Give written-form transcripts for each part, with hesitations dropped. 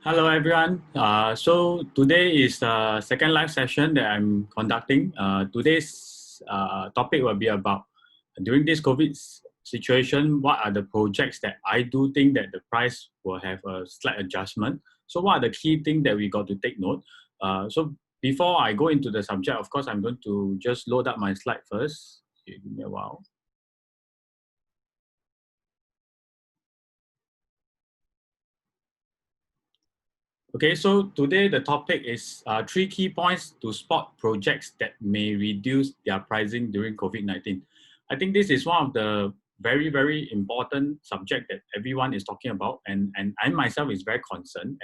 Hello everyone. So today is the second live session that I'm conducting. Today's topic will be about during this COVID situation, what are the projects that I do think that the price will have a slight adjustment. So what are the key things that we got to take note? So before I go into the subject, of course, I'm going to just load up my slide first. Okay, give me a while. Okay, so today the topic is three key points to spot projects that may reduce their pricing during COVID-19. I think this is one of the very, very important subject that everyone is talking about, and I myself is very concerned.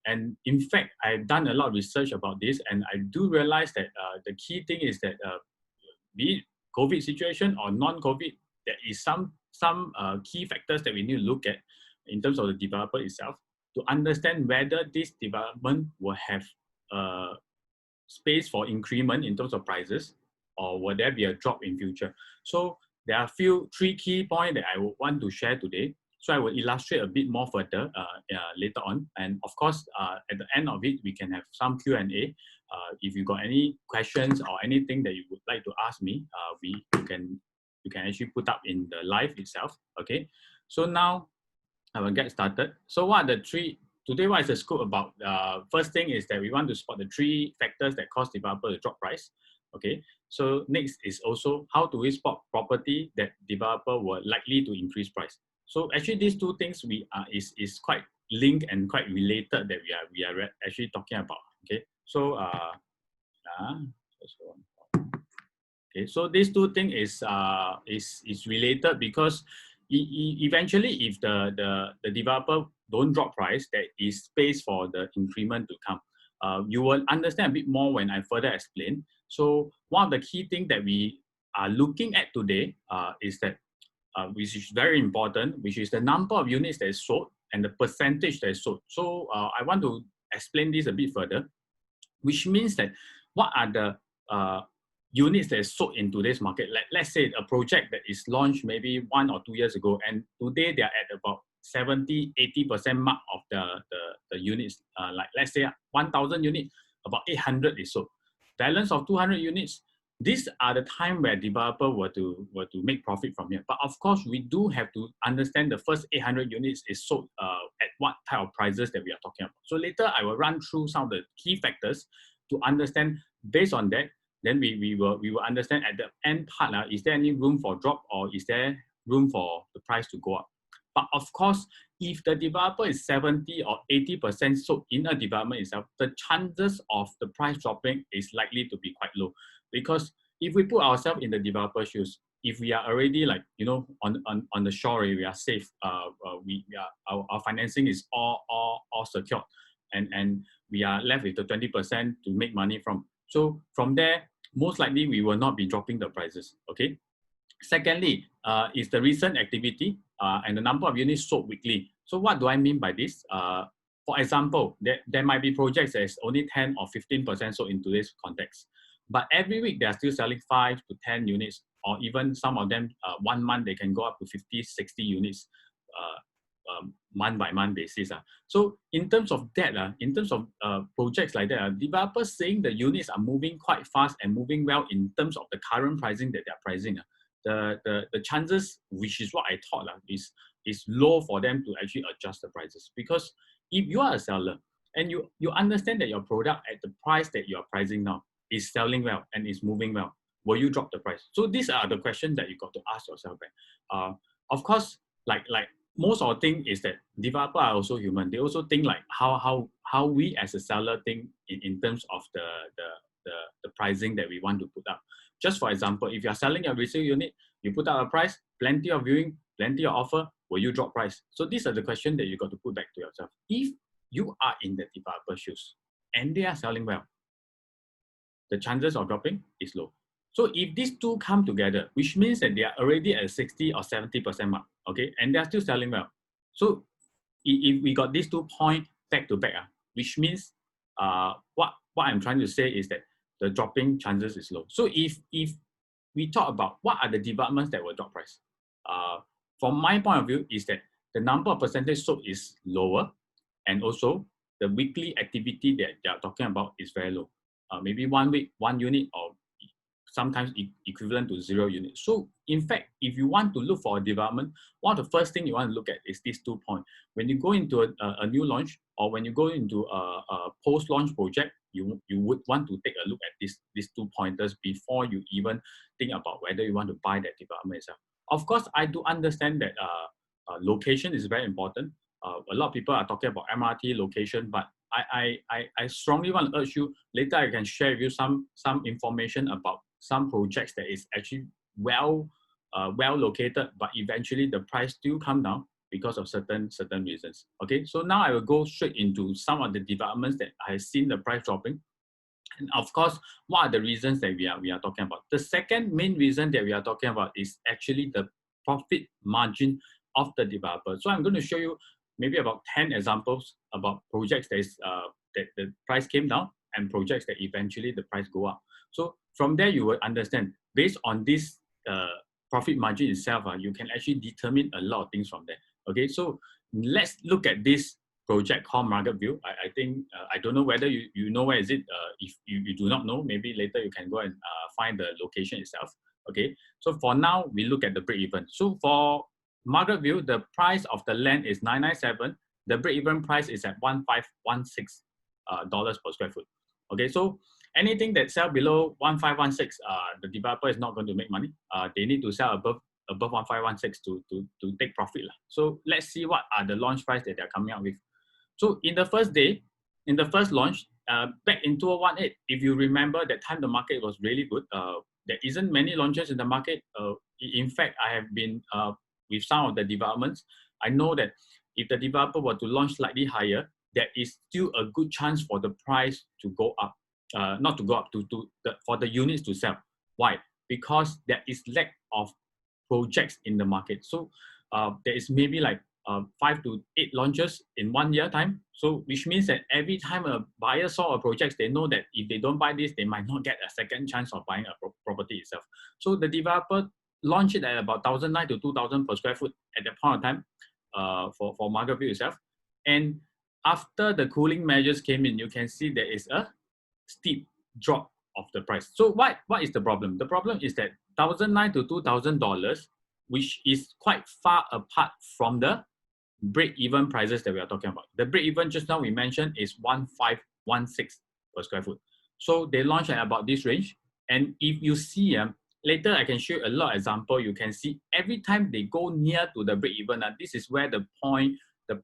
And in fact, I've done a lot of research about this, and I do realize that the key thing is that be it COVID situation or non-COVID, there is some key factors that we need to look at in terms of the developer itself to understand whether this development will have space for increment in terms of prices, or will there be a drop in future. So there are three key points that I would want to share today. So I will illustrate a bit more further later on. And of course, at the end of it, we can have some Q&A. If you got any questions or anything that you would like to ask me, you can actually put up in the live itself. Okay. So now I will get started. So what are the three, today what is the scope about? First thing is that we want to spot the three factors that cause developer to drop price. Okay, so next is also how do we spot property that developer were likely to increase price. So actually these two things is quite linked and quite related that we are actually talking about. Okay, so okay, so these two things is related because eventually if the developer don't drop price, there is space for the increment to come. You will understand a bit more when I further explain. So one of the key things that we are looking at today is that which is very important, which is the number of units that is sold and the percentage that is sold. So I want to explain this a bit further, which means that what are the units that is sold in today's market. Like, let's say a project that is launched maybe 1 or 2 years ago, and today they are at about 70-80% mark of the units. Like let's say 1,000 units, about 800 is sold. Balance of 200 units. These are the time where developer were to make profit from here. But of course, we do have to understand the first 800 units is sold at what type of prices that we are talking about. So later I will run through some of the key factors to understand. Based on that, then we will understand at the end part, is there any room for drop, or is there room for the price to go up? But of course, if the developer is 70 or 80% sold in a development itself, the chances of the price dropping is likely to be quite low. Because if we put ourselves in the developer shoes, if we are already like, on the shore, we are safe, our financing is all secured, and we are left with the 20% to make money from. So from there, most likely we will not be dropping the prices. Okay. Secondly, is the recent activity and the number of units sold weekly. So what do I mean by this? For example, there might be projects that is only 10 or 15% sold in today's context, but every week they are still selling 5 to 10 units, or even some of them 1 month they can go up to 50, 60 units month by month basis. So in terms of that, in terms of projects like that, developers saying the units are moving quite fast and moving well in terms of the current pricing that they are pricing. The chances, which is what I thought, is low for them to actually adjust the prices. Because if you are a seller and you understand that your product at the price that you are pricing now is selling well and is moving well, will you drop the price? So these are the questions that you got to ask yourself. Of course, like most of the thing is that developers are also human. They also think like how we as a seller think in terms of the pricing that we want to put up. Just for example, if you are selling a resale unit, you put out a price, plenty of viewing, plenty of offer, will you drop price? So these are the questions that you got to put back to yourself. If you are in the developer shoes and they are selling well, the chances of dropping is low. So if these two come together, which means that they are already at 60 or 70% mark, okay, and they are still selling well. So if we got these 2 points back to back, which means what I'm trying to say is that the dropping chances is low. So if we talk about what are the developments that will drop price, from my point of view is that the number of percentage sold is lower, and also the weekly activity that they are talking about is very low. Maybe 1 week, 1 unit, or sometimes equivalent to 0 units. So in fact, if you want to look for a development, one of the first thing you want to look at is these 2 points. When you go into a new launch, or when you go into a post-launch project, you would want to take a look at these 2 pointers before you even think about whether you want to buy that development itself. Of course, I do understand that location is very important. A lot of people are talking about MRT location, but I strongly want to urge you, later I can share with you some information about some projects that is actually well located, but eventually the price still come down because of certain reasons. Okay, so now I will go straight into some of the developments that I have seen the price dropping. And of course, what are the reasons that we are talking about? The second main reason that we are talking about is actually the profit margin of the developer. So I'm going to show you maybe about 10 examples about projects that the price came down and projects that eventually the price go up. So from there, you will understand, based on this profit margin itself, you can actually determine a lot of things from there. Okay, so let's look at this project called Margaret Ville. I think, I don't know whether you know where is it. If you do not know, maybe later you can go and find the location itself. Okay, so for now, we look at the break-even. So for Margaret Ville, the price of the land is $997. The break-even price is at $1,516 per square foot. Okay, so anything that sell below 1,516, the developer is not going to make money. They need to sell above 1,516 to take profit. So let's see what are the launch price that they're coming out with. So in the first day, in the first launch, back in 2018, if you remember, that time the market was really good. There isn't many launches in the market. In fact, I have been with some of the developments. I know that if the developer were to launch slightly higher, there is still a good chance for the price to go up. Not to go up, for the units to sell. Why? Because there is lack of projects in the market. So there is maybe like 5 to 8 launches in 1 year time. So which means that every time a buyer saw a project, they know that if they don't buy this, they might not get a second chance of buying a property itself. So the developer launched it at about 1,900 to 2,000 per square foot at that point of time for Margaret Ville itself. And after the cooling measures came in, you can see there is a steep drop of the price. So what is the problem? The problem is that $1,900 to $2,000, which is quite far apart from the break-even prices that we are talking about. The break-even just now we mentioned is 1,516 per square foot. So they launched at about this range. And if you see, later I can show you a lot of example. You can see every time they go near to the break-even, this is where the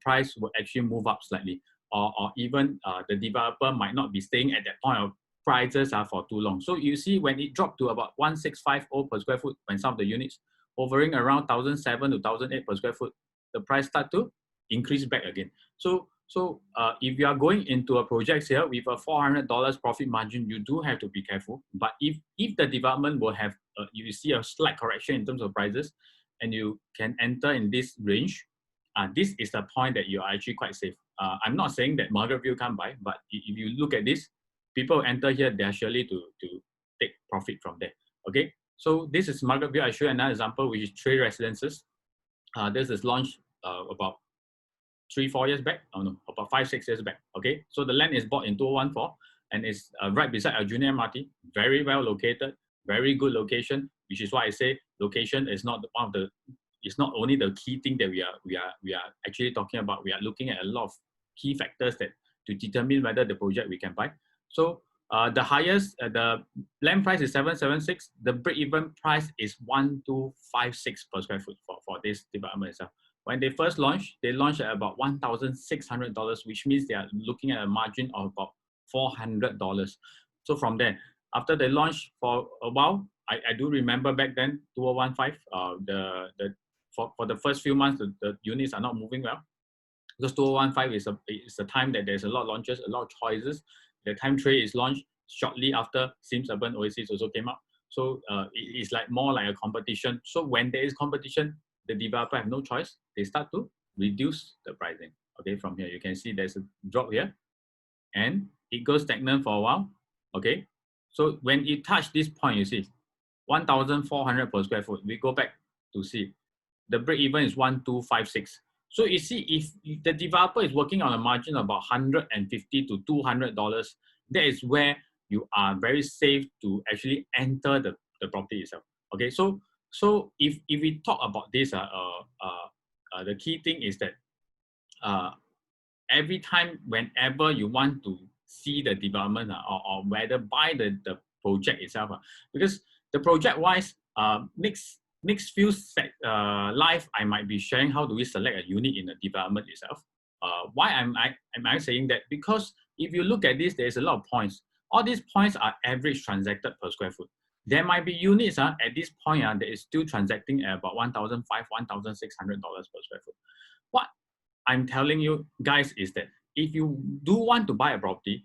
price will actually move up slightly. Or even the developer might not be staying at that point of prices for too long. So you see when it dropped to about 1,650 per square foot, when some of the units hovering around 1,700 to 1,800 per square foot, the price start to increase back again. So if you are going into a project here with a $400 profit margin, you do have to be careful. But if the development will have, you see a slight correction in terms of prices, and you can enter in this range, this is the point that you are actually quite safe. I'm not saying that Margaret Ville can't buy, but if you look at this, people enter here, they're surely to take profit from there. Okay, so this is Margaret Ville. I show you another example, which is Tre Residences. This is launched about 3-4 years back. Oh no, about 5-6 years back. Okay, so the land is bought in 2014 and it's right beside a junior MRT. Very well located, very good location, which is why I say location is not one of the. It's not only the key thing that we are actually talking about. We are looking at a lot of key factors that to determine whether the project we can buy. So the highest, the land price is 776. The break-even price is 1,256 per square foot for this development itself. When they first launched, they launched at about $1,600, which means they are looking at a margin of about $400. So from there, after they launched for a while, I do remember back then 2015, for the first few months, the units are not moving well, because 2015 is a time that there's a lot of launches, a lot of choices. The time Tre is launched shortly after Sims Urban Oasis also came up. So it's like more like a competition. So when there is competition, the developer have no choice. They start to reduce the pricing. Okay, from here you can see there's a drop here, and it goes stagnant for a while. Okay, so when it touched this point, you see 1,400 per square foot. We go back to see the break even is 1,256. So you see, if the developer is working on a margin of about $150 to $200, that is where you are very safe to actually enter the property itself. Okay, so if we talk about this, the key thing is that every time, whenever you want to see the development or whether buy the project itself, because the project wise, next few live, I might be sharing how do we select a unit in the development itself. Why am I saying that? Because if you look at this, there's a lot of points. All these points are average transacted per square foot. There might be units at this point that is still transacting at about $1,500, $1,600 per square foot. What I'm telling you guys is that if you do want to buy a property,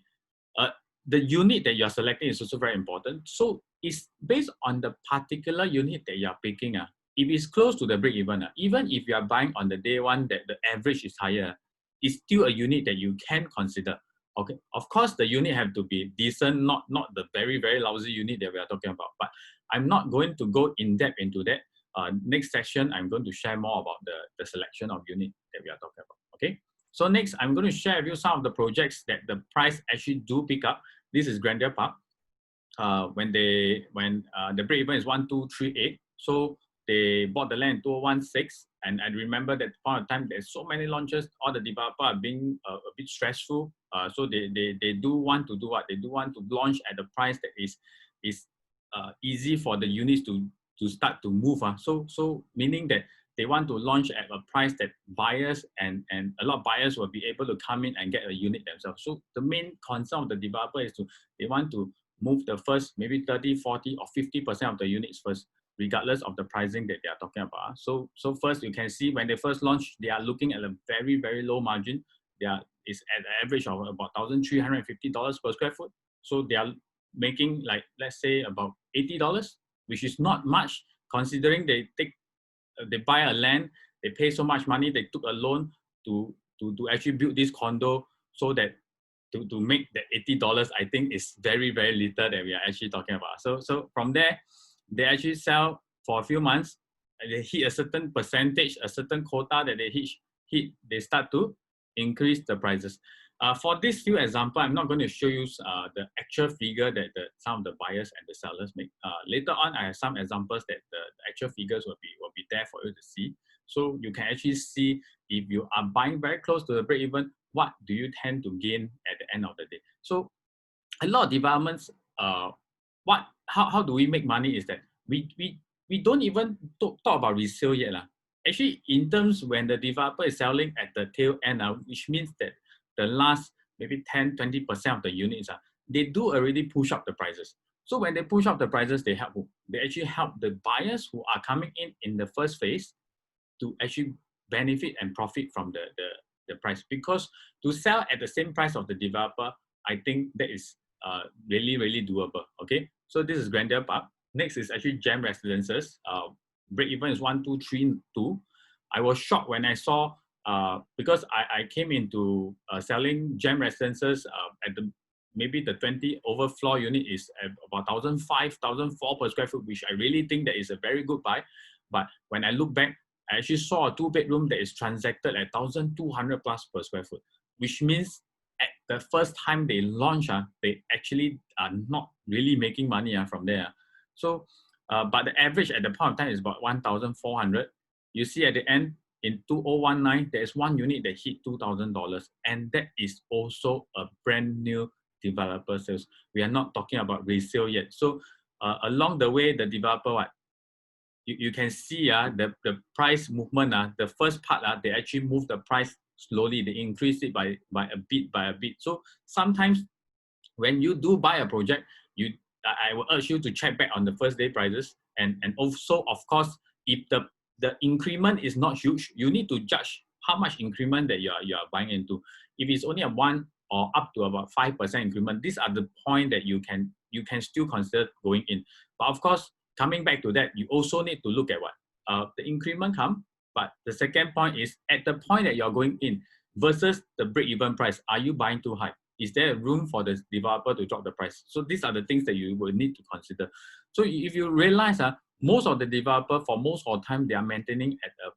the unit that you're selecting is also very important. So it's based on the particular unit that you're picking. If it's close to the break even, even if you are buying on the day one that the average is higher, it's still a unit that you can consider. Okay, of course the unit have to be decent, not the very lousy unit that we are talking about. But I'm not going to go in depth into that. Next section, I'm going to share more about the selection of unit that we are talking about. Okay, so next I'm going to share with you some of the projects that the price actually do pick up. This is Grandeur Park. When the break even is 1238, so they bought the land in 2016, and I remember that point of time there's so many launches, all the developers are being a bit stressful, so they do want to do what? They do want to launch at the price that is easy for the units to start to move. So meaning that they want to launch at a price that buyers and a lot of buyers will be able to come in and get a unit themselves. So the main concern of the developer is they want to move the first maybe 30, 40 or 50% of the units first, regardless of the pricing that they are talking about. So first you can see when they first launch, they are looking at a very low margin. It's at an average of about $1,350 per square foot. So they are making, like, let's say about $80, which is not much considering they buy a land, they pay so much money, they took a loan to actually build this condo, so that to make the $80, I think is very little that we are actually talking about. So from there, they actually sell for a few months, and they hit a certain percentage, a certain quota that they hit, they start to increase the prices. For this few example, I'm not going to show you the actual figure that some of the buyers and the sellers make. Later on, I have some examples that the actual figures will be there for you to see. So you can actually see if you are buying very close to the break even, what do you tend to gain at the end of the day. So a lot of developments, how do we make money is that we don't even talk about resale yet. Actually, in terms when the developer is selling at the tail end, which means that the last maybe 10-20% of the units, they do already push up the prices. So when they push up the prices, they actually help the buyers who are coming in the first phase to actually benefit and profit from the price. Because to sell at the same price of the developer, I think that is really doable. Okay, so this is Grandeur Park. Next is actually Tre Residences. Break even is 1232. I was shocked when I saw, because I came into selling Tre Residences at maybe the 20 overfloor unit is at about 1,500, 1,400 per square foot, which I really think that is a very good buy. But when I look back, I actually saw a 2-bedroom that is transacted at 1,200 plus per square foot, which means at the first time they launch, they actually are not really making money from there. So, but the average at the point of time is about 1,400. You see at the end, in 2019, there's one unit that hit $2,000, and that is also a brand new developer sales. We are not talking about resale yet. So along the way, the developer, you can see the price movement. The first part, they actually move the price slowly. They increase it by a bit. So sometimes when you do buy a project, I will urge you to check back on the first day prices, and also, of course, if the increment is not huge, you need to judge how much increment that you are buying into. If it's only a 1 or up to about 5% increment, these are the point that you can still consider going in. But of course, coming back to that, you also need to look at what the increment come. But the second point is at the point that you're going in versus the break-even price. Are you buying too high? Is there room for the developer to drop the price? So these are the things that you will need to consider. So if you realize most of the developer, for most of the time, they are maintaining at a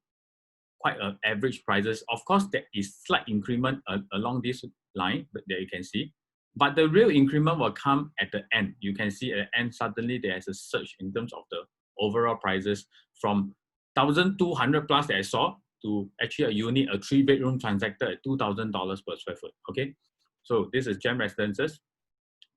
quite average prices. Of course, there is slight increment along this line that you can see, but the real increment will come at the end. You can see at the end, suddenly there's a surge in terms of the overall prices from 1,200 plus that I saw to actually a unit, a 3-bedroom transacted at $2,000 per square foot. Okay, so this is Tre Residences.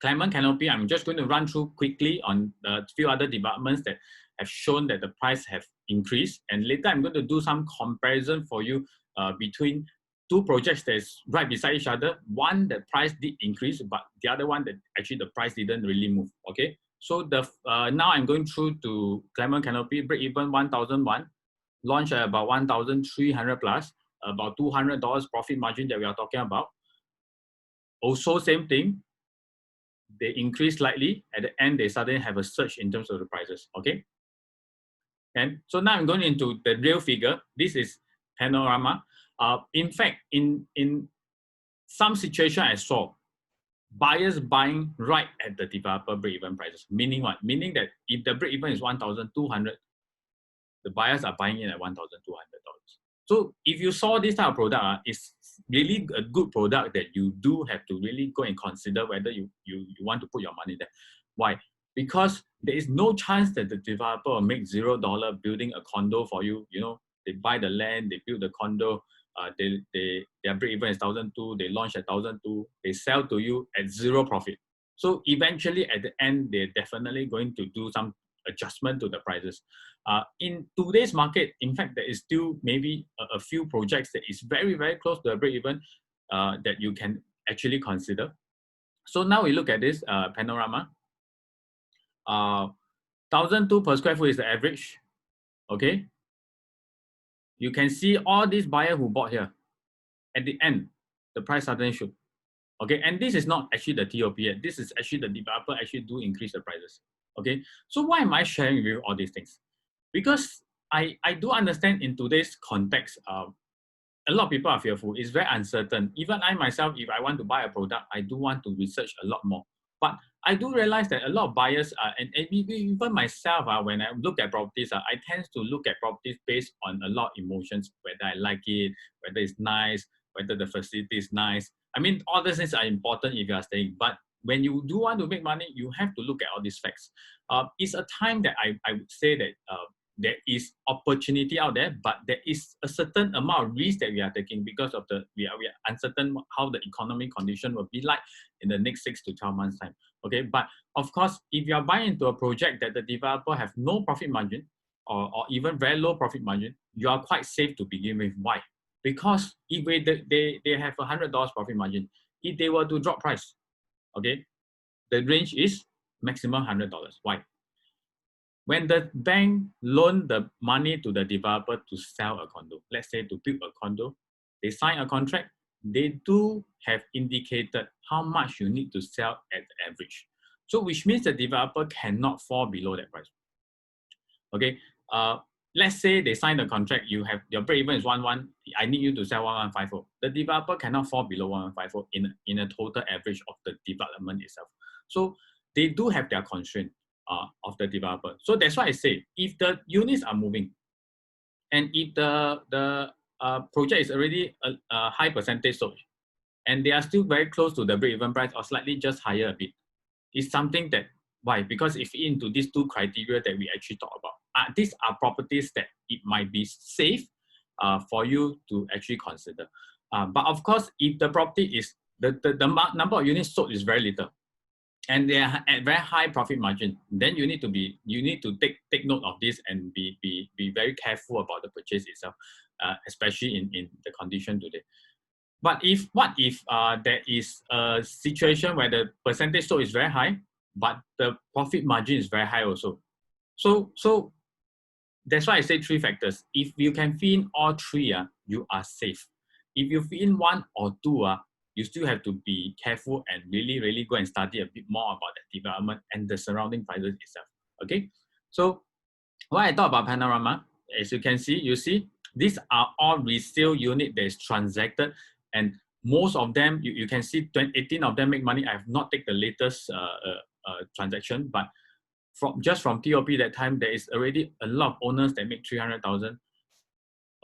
Clement Canopy, I'm just going to run through quickly on a few other developments that have shown that the price have increased. And later I'm going to do some comparison for you between two projects that's right beside each other. One, the price did increase, but the other one that actually the price didn't really move. Okay, so the now I'm going through to Clement Canopy, break even 1,001, launch at about 1,300 plus, about $200 profit margin that we are talking about. Also same thing, they increase slightly. At the end, they suddenly have a surge in terms of the prices. Okay. And so now I'm going into the real figure. This is Panorama. In fact, in some situation I saw, buyers buying right at the developer break-even prices. Meaning what? Meaning that if the break-even is 1,200, the buyers are buying in at $1,200. So if you saw this type of product, it's really a good product that you do have to really go and consider whether you want to put your money there. Why? Because there is no chance that the developer will make $0 building a condo for you. You know, they buy the land, they build the condo, their break even is 1,200, they launch at 1,200, they sell to you at zero profit. So eventually at the end, they're definitely going to do some adjustment to the prices. In today's market, in fact, there is still maybe a few projects that is very, very close to a break even that you can actually consider. So now we look at this Panorama. 1,200 per square foot is the average. Okay. You can see all these buyers who bought here. At the end, the price suddenly shoot. Okay, and this is not actually the TOP yet. This is actually the developer actually do increase the prices. Okay, so why am I sharing with you all these things? Because I do understand in today's context, a lot of people are fearful. It's very uncertain. Even I myself, if I want to buy a product, I do want to research a lot more. But I do realize that a lot of buyers, and even myself, when I look at properties, I tend to look at properties based on a lot of emotions, whether I like it, whether it's nice, whether the facility is nice. I mean, all these things are important if you are staying. But when you do want to make money, you have to look at all these facts. It's a time that I would say that there is opportunity out there, but there is a certain amount of risk that we are taking because of we are uncertain how the economic condition will be like in the next 6 to 12 months time. Okay, but of course, if you are buying into a project that the developer have no profit margin or even very low profit margin, you are quite safe to begin with. Why? Because if they have $100 profit margin, if they were to drop price, okay, the range is maximum $100. Why? When the bank loan the money to the developer to sell a condo, let's say to build a condo, they sign a contract, they do have indicated how much you need to sell at the average. So which means the developer cannot fall below that price. Okay, let's say they sign the contract, you have your break even is 1,1, I need you to sell 1,150. The developer cannot fall below 1,150 in a total average of the development itself. So they do have their constraint of the developer. So that's why I say, if the units are moving, and if the project is already a high percentage sold, and they are still very close to the break-even price or slightly just higher a bit, it's something that, why? Because if into these two criteria that we actually talk about, these are properties that it might be safe for you to actually consider. But of course, if the property is, the number of units sold is very little, and they are at very high profit margin, then you need to take note of this and be very careful about the purchase itself, especially in the condition today. But what if there is a situation where the percentage sold is very high, but the profit margin is very high also? So that's why I say 3 factors. If you can fit in all 3, you are safe. If you fit in 1 or 2, you still have to be careful and really go and study a bit more about the development and the surrounding prices itself. Okay, so what I thought about Panorama, as you can see, these are all resale unit that is transacted, and most of them, you can see 18 of them make money. I have not taken the latest transaction, but from TOP that time, there is already a lot of owners that make 300,000.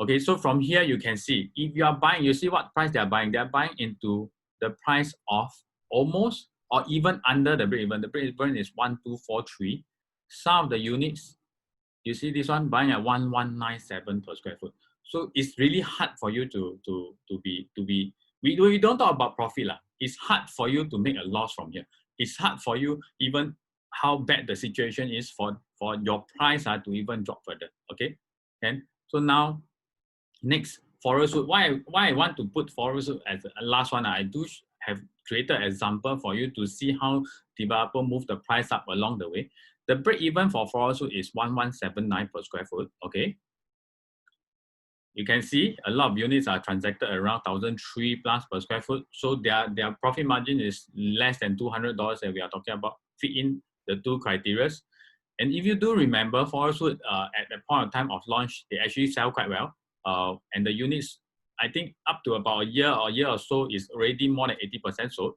Okay, so from here you can see, if you are buying, you see what price they are buying. They are buying into the price of almost or even under the break-even. The break-even is 1243. Some of the units, you see this one buying at 1197 per square foot. So it's really hard for you to be. We don't talk about profit lah. It's hard for you to make a loss from here. It's hard for you even how bad the situation is for your price to even drop further. Okay, and so now next forest wood. Why I want to put forest wood as the last one? I do have created an example for you to see how developer move the price up along the way. The break even for forest wood is 1179 per square foot. Okay. You can see a lot of units are transacted around 1,003 plus per square foot. So their profit margin is less than $200 that we are talking about, fit in the two criteria. And if you do remember, forest wood at the point of time of launch, they actually sell quite well. And the units, I think up to about a year or so is already more than 80% sold.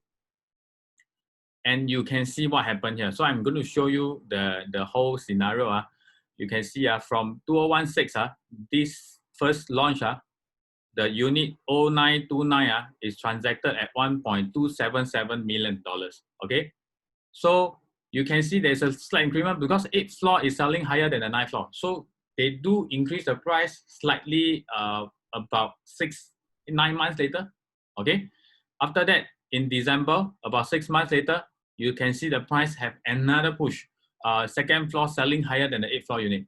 And you can see what happened here. So I'm going to show you the whole scenario. You can see from 2016, this first launch, the unit 0929 is transacted at $1.277 million. Okay, so you can see there's a slight increment because 8th floor is selling higher than the 9th floor. So they do increase the price slightly about 9 months later. Okay, after that in December, about 6 months later, you can see the price have another push. 2nd floor selling higher than the 8th floor unit.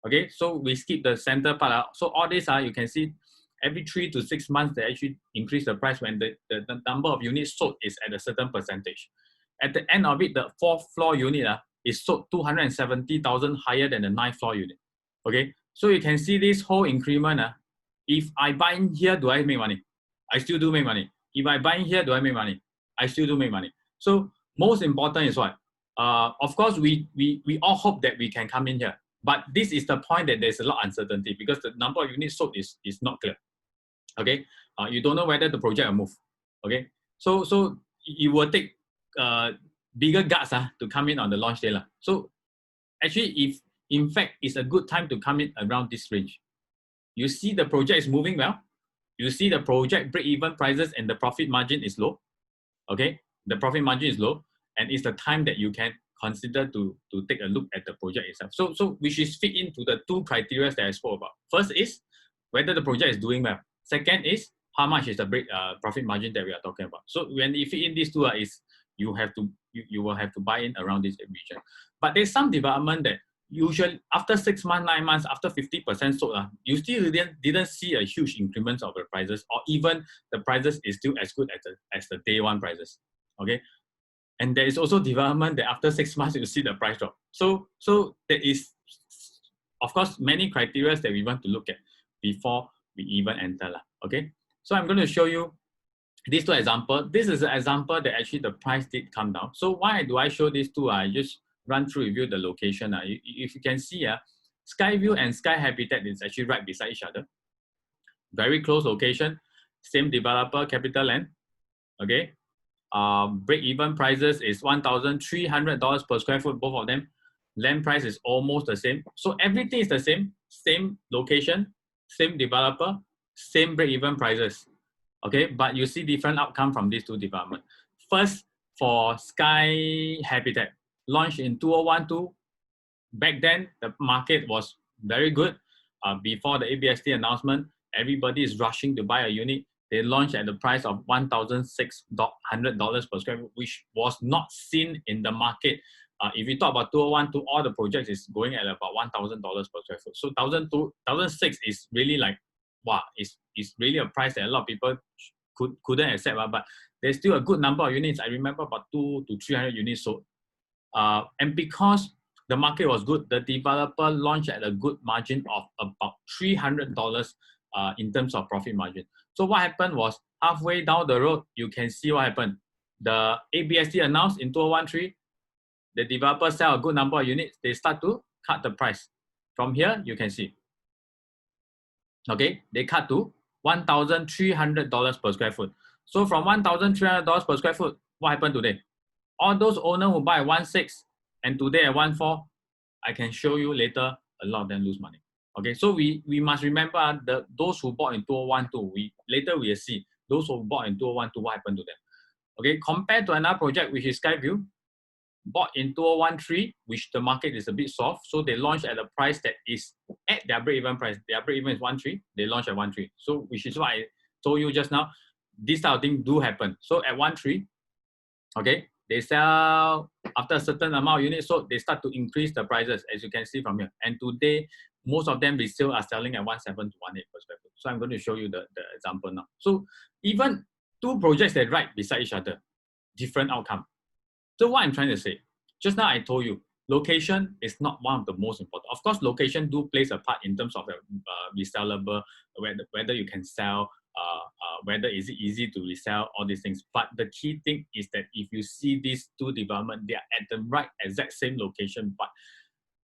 Okay, so we skip the center part. So all this you can see every 3 to 6 months they actually increase the price when the number of units sold is at a certain percentage. At the end of it, the 4th floor unit is sold 270,000 higher than the 9th floor unit. Okay, so you can see this whole increment. If I buy in here, do I make money? I still do make money. If I buy in here, do I make money? I still do make money. So most important is what? Of course, we all hope that we can come in here. But this is the point that there's a lot of uncertainty because the number of units sold is not clear. Okay, you don't know whether the project will move. Okay, so it will take bigger guts to come in on the launch day. So actually, if in fact it's a good time to come in around this range. You see the project is moving well. You see the project break-even prices and the profit margin is low. Okay, the profit margin is low, and it's the time that you can consider to take a look at the project itself. So which is fit into the two criteria that I spoke about. First is whether the project is doing well. Second is how much is the profit margin that we are talking about. So when you fit in these two, you will have to buy in around this region. But there's some development that usually after 6 months, 9 months, after 50% sold, you still didn't see a huge increment of the prices, or even the prices is still as good as the day one prices. Okay. And there is also development that after 6 months, you see the price drop. So there is, of course, many criteria that we want to look at before we even enter. Okay, so I'm going to show you these two examples. This is an example that actually the price did come down. So why do I show these two? I just run through review the location. If you can see, Skyview and Sky Habitat is actually right beside each other. Very close location, same developer, CapitaLand. Okay. Break-even prices is $1,300 per square foot, both of them. Land price is almost the same. So everything is the same location, same developer, same break-even prices. Okay, but you see different outcome from these two developments. First, for Sky Habitat, launched in 2012. Back then, the market was very good. Before the ABST announcement, everybody is rushing to buy a unit. They launched at the price of $1,600 per square foot, which was not seen in the market. If you talk about 2012, all the projects is going at about $1,000 per square foot. So 1,006 is really like, wow, it's really a price that a lot of people couldn't accept. But there's still a good number of units. I remember about 200 to 300 units sold. And because the market was good, the developer launched at a good margin of about $300 in terms of profit margin. So what happened was, halfway down the road, you can see what happened. The ABST announced in 2013, the developer sell a good number of units, they start to cut the price. From here, you can see. Okay, they cut to $1,300 per square foot. So from $1,300 per square foot, what happened today? All those owners who buy at 1.6 and today at 1.4, I can show you later, a lot of them lose money. Okay, so we must remember those who bought in 2012, later we will see those who bought in 2012, what happened to them. Okay, compared to another project which is Skyview, bought in 2013, which the market is a bit soft, so they launched at a price that is at their break-even price. Their break-even is 1.3, they launched at 1.3. So which is why I told you just now, this type of thing do happen. So at 1.3, okay, they sell after a certain amount of units, so they start to increase the prices, as you can see from here. And today, most of them resale are selling at 1.7 to 1.8 per square foot. So I'm going to show you the example now. So even two projects that right beside each other, different outcome. So what I'm trying to say, just now I told you, location is not one of the most important. Of course, location do plays a part in terms of resellable, whether you can sell, whether is it easy to resell, all these things. But the key thing is that if you see these two developments, they are at the right exact same location, but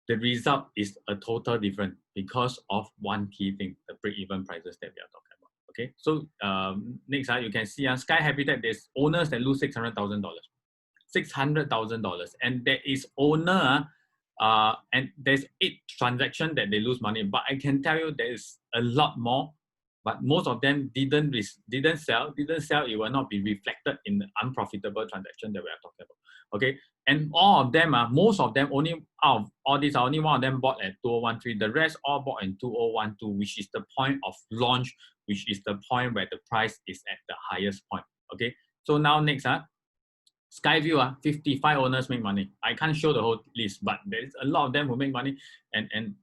the result is a total different because of one key thing, the break-even prices that we are talking about. Okay, so next, you can see Sky Habitat, there's owners that lose $600,000. $600,000, and there is owner, and there's 8 transactions that they lose money. But I can tell you there is a lot more, but most of them didn't sell. It will not be reflected in the unprofitable transaction that we are talking about. Okay, and all of them, most of them, only out of all these, only one of them bought at 2013. The rest all bought in 2012, which is the point of launch, which is the point where the price is at the highest point. Okay, so now next, Skyview, 55 owners make money. I can't show the whole list, but there's a lot of them who make money. And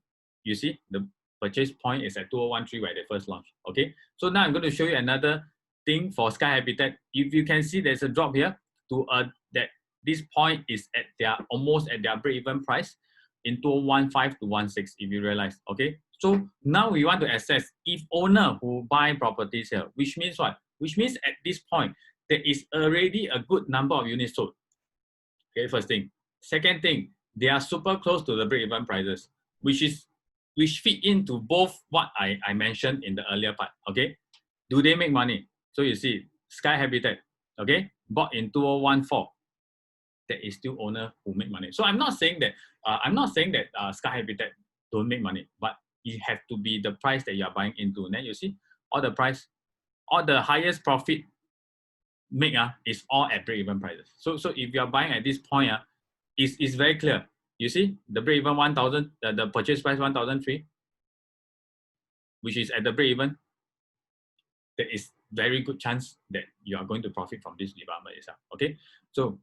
you see, the purchase point is at 2013 where they first launched. Okay, so now I'm going to show you another thing for Sky Habitat. If you can see, there's a drop here to that this point is at their almost at their break-even price in 2015 to 16. If you realize, okay. So now we want to assess if owner who buy properties here, which means what? Which means at this point, there is already a good number of units sold. Okay, first thing. Second thing, they are super close to the break-even prices, which fit into both what I mentioned in the earlier part. Okay, do they make money? So you see, Sky Habitat, okay, bought in 2014. There is still owner who make money. So I'm not saying that Sky Habitat don't make money, but it have to be the price that you are buying into. Then you see, all the highest profit make is all at break-even prices. So if you are buying at this point, it's very clear. You see the break-even 1,000, the purchase price 1,003, which is at the break-even. There is very good chance that you are going to profit from this development itself. Okay, so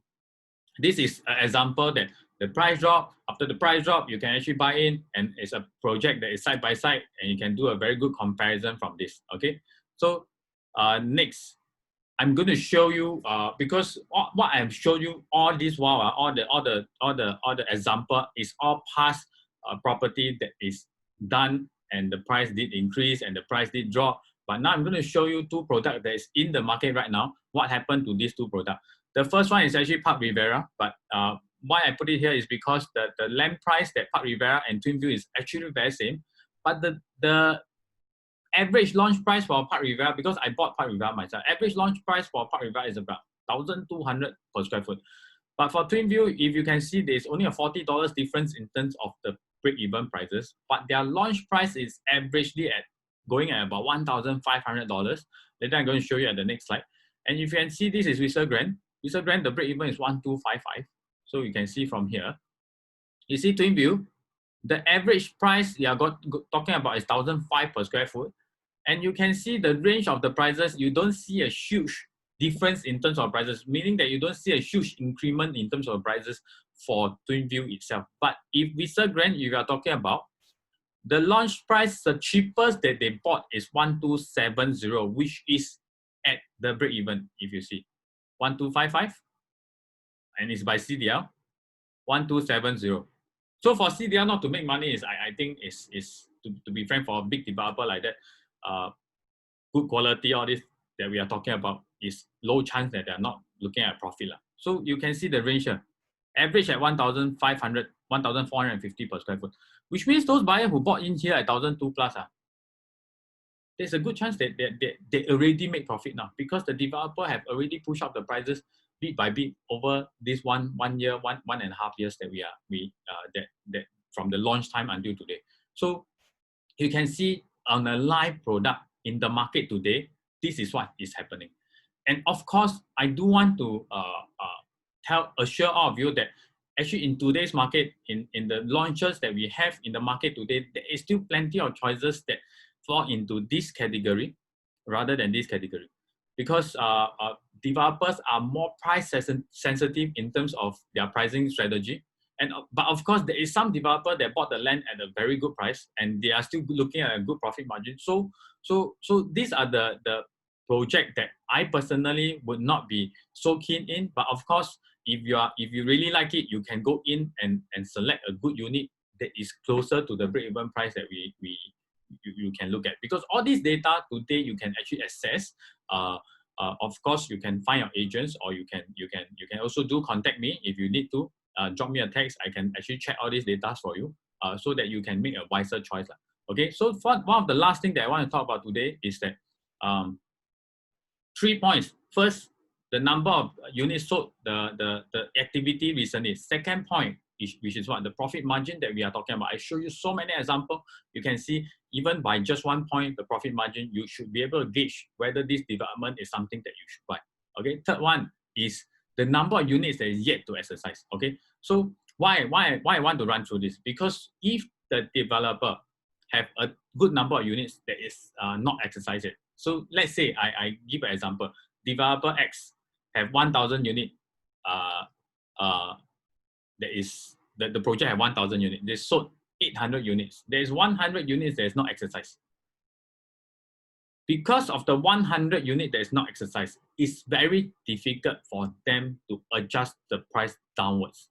this is an example that the price drop. After the price drop, you can actually buy in, and it's a project that is side by side, and you can do a very good comparison from this. Okay, so next. I'm going to show you because what I've shown you all this while, all the example is all past property that is done, and the price did increase and the price did drop. But now I'm going to show you two products that is in the market right now. What happened to these two products? The first one is actually Park Rivera, but why I put it here is because the land price that Park Rivera and Twinview is actually very same, but the average launch price for Park Rivera, because I bought Park Rivera myself, average launch price for Park Rivera is about 1,200 per square foot. But for Twinview, if you can see, there's only a $40 difference in terms of the break-even prices, but their launch price is averagely going at about $1,500. Later I'm going to show you at the next slide. And if you can see, this is Whistler Grand. Whistler Grand, the break-even is 1,255. So you can see from here. You see Twinview, the average price you are talking about is 1,005 per square foot. And you can see the range of the prices. You don't see a huge difference in terms of prices, meaning that you don't see a huge increment in terms of prices for Twinview itself. But if Whistler Grand, if you are talking about, the launch price, the cheapest that they bought is 1,270, which is at the break-even, if you see. 1,255, and it's by CDL, 1,270. So for CDL not to make money is, I think, is to be frank, for a big developer like that, good quality, all this that we are talking about is low chance that they are not looking at profit. So you can see the range here. Average at 1,500, 1,450 per square foot, which means those buyers who bought in here at 1,200 plus, there's a good chance that they already make profit now, because the developer have already pushed up the prices bit by bit over this one year, one and a half years that that from the launch time until today. So you can see on a live product in the market today, this is what is happening. And of course, I do want to assure all of you that actually in today's market, in the launches that we have in the market today, there is still plenty of choices that fall into this category rather than this category. Because developers are more price sensitive in terms of their pricing strategy. And but of course, there is some developer that bought the land at a very good price, and they are still looking at a good profit margin. So these are the project that I personally would not be so keen in. But of course, if you really like it, you can go in and select a good unit that is closer to the break-even price that you can look at. Because all this data today you can actually access. Of course, you can find your agents, or you can also do contact me if you need to. Drop me a text. I can actually check all these data for you, so that you can make a wiser choice. Okay, so one of the last thing that I want to talk about today is that 3 points. First, the number of units sold, the activity recently. Second point, which is what? The profit margin that we are talking about. I show you so many examples. You can see even by just 1 point, the profit margin, you should be able to gauge whether this development is something that you should buy. Okay, third one is the number of units that is yet to exercise. Okay, so why I want to run through this? Because if the developer have a good number of units that is not exercised, so let's say I give an example. Developer X have 1,000 unit. That is the project have 1,000 units. They sold 800 units. There is 100 units that is not exercised. Because of the 100 unit that is not exercised, it's very difficult for them to adjust the price downwards.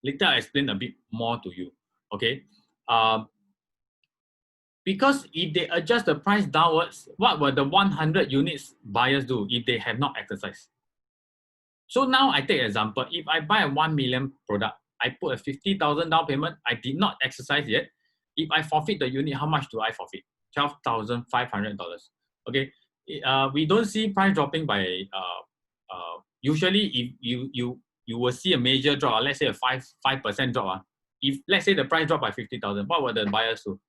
Later, I'll explain a bit more to you. Okay. Because if they adjust the price downwards, what will the 100 units buyers do if they have not exercised? So now I take an example. If I buy a 1 million product, I put a 50,000 down payment, I did not exercise yet. If I forfeit the unit, how much do I forfeit? $12,500. Okay, we don't see price dropping by, usually if you will see a major drop, let's say a 5% drop. If let's say the price drop by 50,000, what will the buyers do?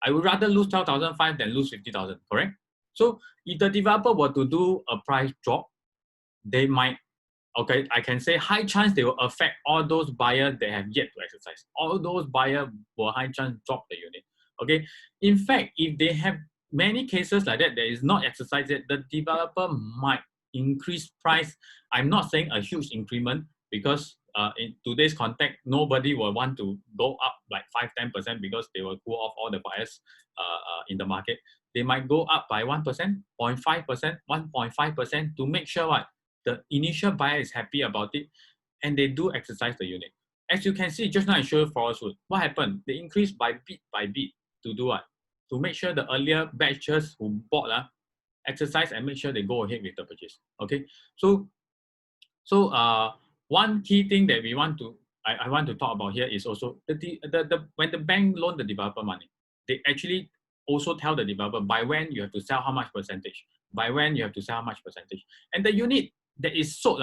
I would rather lose 12,500 than lose 50,000, correct? So if the developer were to do a price drop, they might, okay, I can say high chance they will affect all those buyers that have yet to exercise. All those buyers will high chance drop the unit. Okay, in fact, if they have many cases like that is not exercised yet, the developer might increase price. I'm not saying a huge increment, because in today's context, nobody will want to go up like 5-10% because they will cool off all the buyers in the market. They might go up by 1%, 0.5%, 1.5% to make sure what the initial buyer is happy about it, and they do exercise the unit. As you can see, just now I showed Forest Wood. What happened? They increased by bit to do what? To make sure the earlier batches who bought exercise and make sure they go ahead with the purchase. Okay, so one key thing that I want to talk about here is also when the bank loan the developer money, they actually also tell the developer by when you have to sell how much percentage, by when you have to sell how much percentage, and the unit that is sold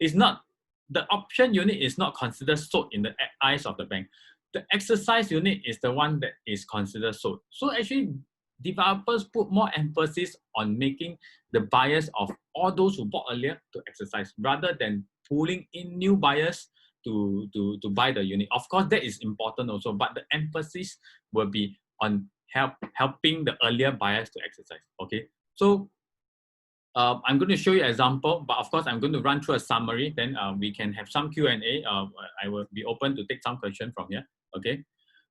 is not, the option unit is not considered sold in the eyes of the bank. The exercise unit is the one that is considered sold. So actually, developers put more emphasis on making the buyers of all those who bought earlier to exercise, rather than pulling in new buyers to buy the unit. Of course, that is important also, but the emphasis will be on helping the earlier buyers to exercise. Okay, so I'm going to show you an example, but of course, I'm going to run through a summary. Then we can have some Q&A. I will be open to take some questions from here. Okay,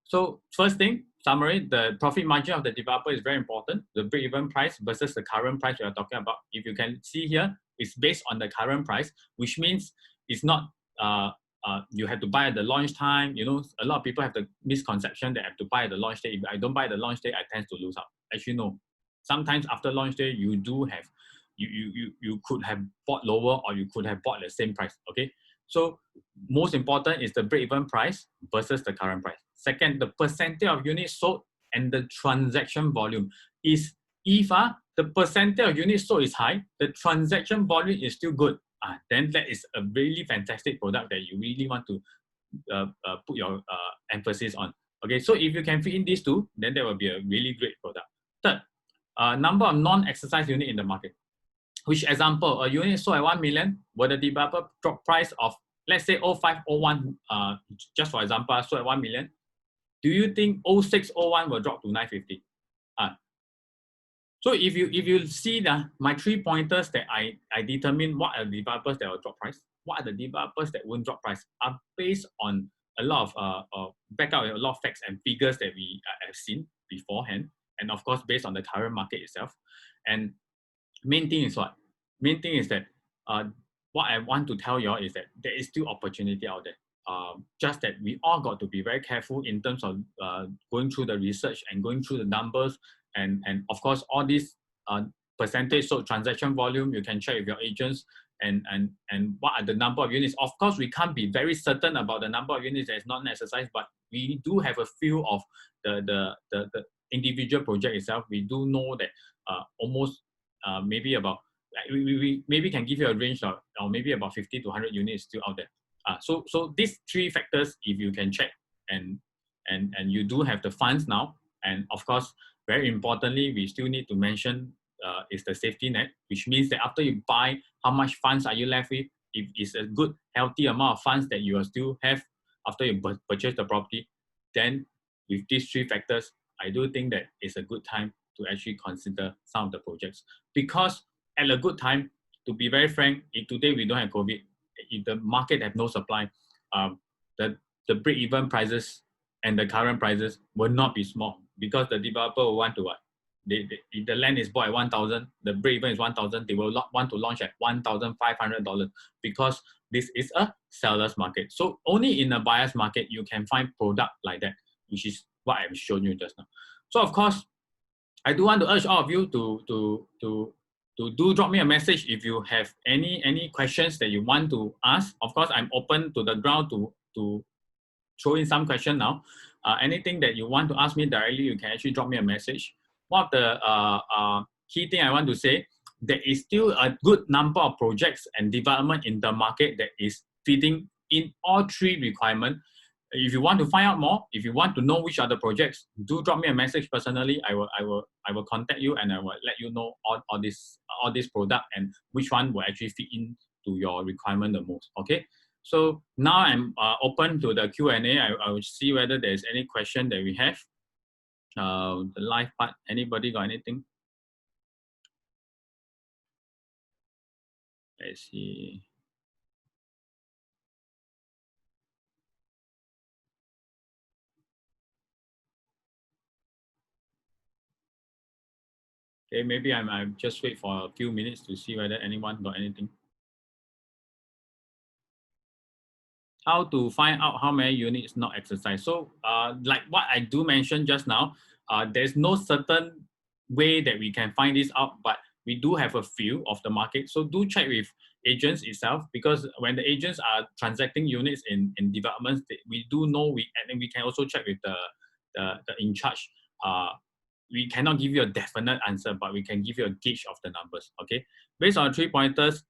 so first thing, summary, the profit margin of the developer is very important. The break-even price versus the current price we are talking about. If you can see here, it's based on the current price, which means it's not you have to buy at the launch time. You know, a lot of people have the misconception that I have to buy at the launch day. If I don't buy at the launch day, I tend to lose out. Actually, no. Sometimes after launch day, you do have, you could have bought lower, or you could have bought the same price. Okay, so most important is the break-even price versus the current price. Second, the percentage of units sold and the transaction volume is, if the percentage of units sold is high, the transaction volume is still good, then that is a really fantastic product that you really want to put your emphasis on. Okay, so if you can fit in these two, then that will be a really great product. Third, number of non-exercise unit in the market. Which example, a unit sold at 1 million, will the developer drop price of, let's say 0501, just for example, sold at 1 million. Do you think 0601 will drop to 950? So if you see my 3 pointers that I determine what are the developers that will drop price, what are the developers that won't drop price, are based on a lot of backup, a lot of facts and figures that we have seen beforehand, and of course based on the current market itself. And main thing is what? Main thing is that what I want to tell you all is that there is still opportunity out there. Just that we all got to be very careful in terms of going through the research and going through the numbers, and of course all these percentage, so transaction volume, you can check with your agents, and what are the number of units. Of course, we can't be very certain about the number of units that is not exercised, but we do have a feel of the individual project itself. We do know that almost maybe about, like, we maybe can give you a range of, or maybe about 50 to 100 units still out there. So these 3 factors, if you can check, and you do have the funds now, and of course, very importantly, we still need to mention is the safety net, which means that after you buy, how much funds are you left with? If it's a good, healthy amount of funds that you will still have after you purchase the property, then with these 3 factors, I do think that it's a good time to actually consider some of the projects. Because at a good time, to be very frank, if today we don't have COVID, if the market have no supply, the break-even prices and the current prices will not be small, because the developer will want to what? If the land is bought at 1,000, the break-even is 1,000, they will want to launch at $1,500, because this is a seller's market. So only in a buyer's market you can find product like that, which is what I've shown you just now. So of course, I do want to urge all of you to do drop me a message if you have any questions that you want to ask. Of course, I'm open to the ground to throw in some question now. Anything that you want to ask me directly, you can actually drop me a message. One of the key thing I want to say, there is still a good number of projects and development in the market that is fitting in all 3 requirements. If you want to find out more, if you want to know which are the projects, do drop me a message personally. I will contact you, and I will let you know all this product and which one will actually fit into your requirement the most. Okay. So now I'm open to the Q&A. I will see whether there's any question that we have. The live part, anybody got anything? Let's see. Okay, maybe I'm just wait for a few minutes to see whether anyone got anything. How to find out how many units not exercised? So like what I do mention just now, there's no certain way that we can find this out, but we do have a feel of the market. So do check with agents itself, because when the agents are transacting units in developments, we do know, and we can also check with the in charge. We cannot give you a definite answer, but we can give you a gauge of the numbers. Okay, based on 3 pointers,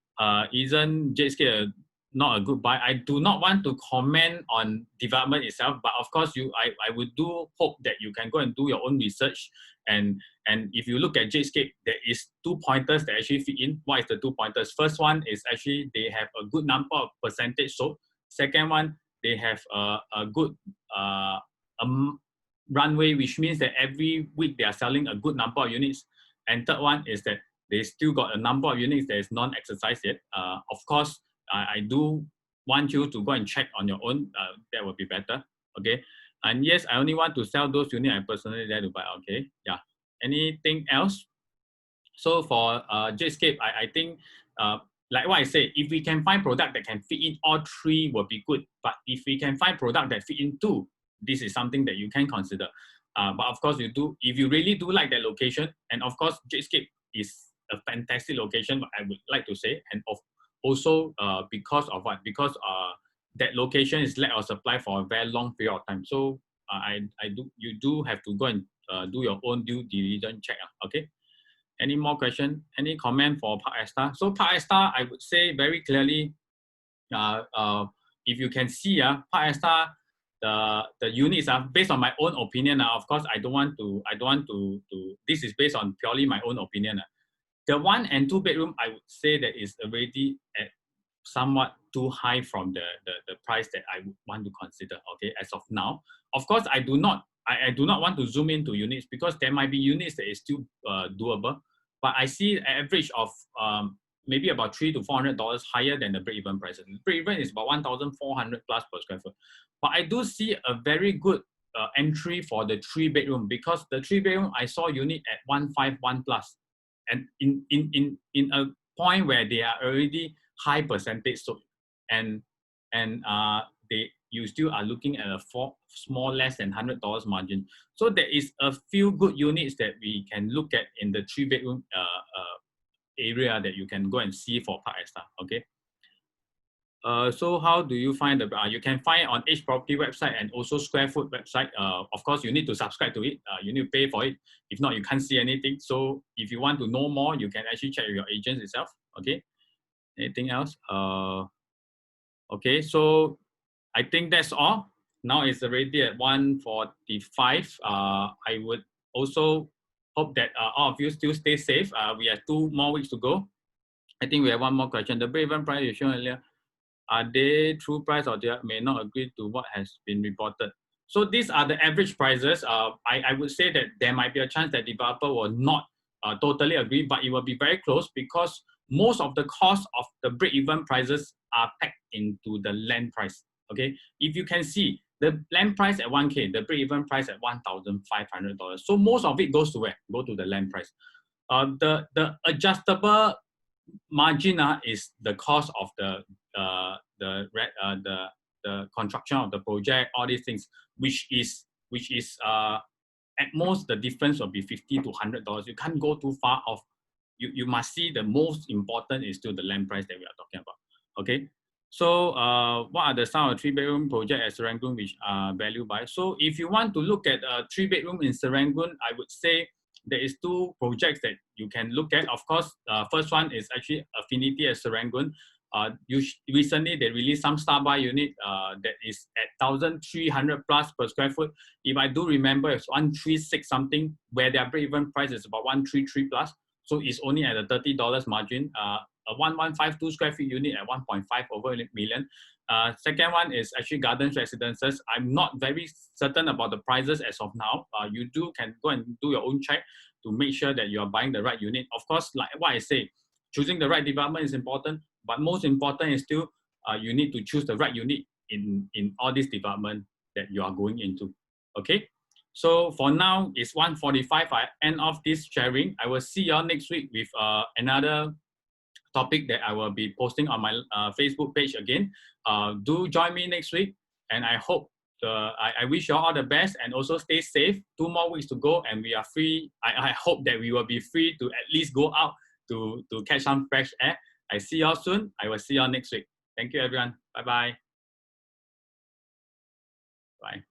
isn't Jetscape not a good buy? I do not want to comment on development itself, but of course, I would do hope that you can go and do your own research. And if you look at Jetscape, there is 2 pointers that actually fit in. What is the 2 pointers? First one is actually they have a good number of percentage sold. Second one, they have a good runway, which means that every week they are selling a good number of units. And third one is that they still got a number of units that is non-exercised yet. Of course, I do want you to go and check on your own. That would be better. Okay. And yes, I only want to sell those units I personally there to buy. Okay. Yeah. Anything else? So for Jetscape, I think like what I said, if we can find product that can fit in all 3 will be good. But if we can find product that fit in 2, this is something that you can consider. But of course, if you really do like that location, and of course, Jetscape is a fantastic location, I would like to say, and also because of what? Because that location is lack of supply for a very long period of time. So you do have to go and do your own due diligence check. Okay. Any more question? Any comment for Park Esta? So Park Esta, I would say very clearly, if you can see, Park Esta, the units are based on my own opinion. Of course, I don't want to. This is based on purely my own opinion. The 1 and 2 bedroom, I would say that is already at somewhat too high from the price that I would want to consider. Okay, as of now, of course, I do not want to zoom into units because there might be units that is still doable. But I see an average of maybe about $300 to $400 higher than the break-even prices. Break-even is about 1,400 plus per square foot. But I do see a very good entry for the 3-bedroom because the 3-bedroom I saw unit at 151 plus, and in a point where they are already high percentage sold, and you still are looking at a small less than $100 margin. So there is a few good units that we can look at in the 3-bedroom area that you can go and see for Park Esta. Okay. So how do you find the? You can find on Edge Property website and also Square Foot website. Of course, you need to subscribe to it. You need to pay for it. If not, you can't see anything. So if you want to know more, you can actually check with your agents itself. Okay. Anything else? Okay. So I think that's all. Now it's already at 1:45. I would also hope that all of you still stay safe. We have 2 more weeks to go. I think we have one more question. The break-even price you showed earlier, are they true price or they may not agree to what has been reported? So these are the average prices. I would say that there might be a chance that developer will not totally agree, but it will be very close because most of the cost of the break-even prices are packed into the land price. Okay, if you can see the land price at 1K, the break-even price at $1,500. So most of it goes to where? Go to the land price. The adjustable margin is the cost of the construction of the project, all these things, which is at most the difference will be $50 to $100. You can't go too far off. You must see the most important is still the land price that we are talking about. Okay. So what are the some of 3-bedroom project at Serangoon which are valued by? So if you want to look at a 3-bedroom in Serangoon, I would say there is 2 projects that you can look at. Of course, first one is actually Affinity at Serangoon. Recently, they released some star buy unit that is at 1,300 plus per square foot. If I do remember, it's 136 something, where their break-even price is about 133 plus. So it's only at a $30 margin. A 1152 square feet unit at 1.5 over million. Second one is actually Grandeur Residences. I'm not very certain about the prices as of now. You can go and do your own check to make sure that you are buying the right unit. Of course, like what I say, choosing the right development is important, but most important is still you need to choose the right unit in all this development that you are going into. Okay. So for now, it's 1:45. I end off this sharing. I will see you all next week with another topic that I will be posting on my Facebook page again. Do join me next week, and I hope I wish you all the best, and also stay safe. 2 more weeks to go, and we are free. I hope that we will be free to at least go out to catch some fresh air. I see you all soon. I will see you all next week. Thank you, everyone. Bye-bye. Bye.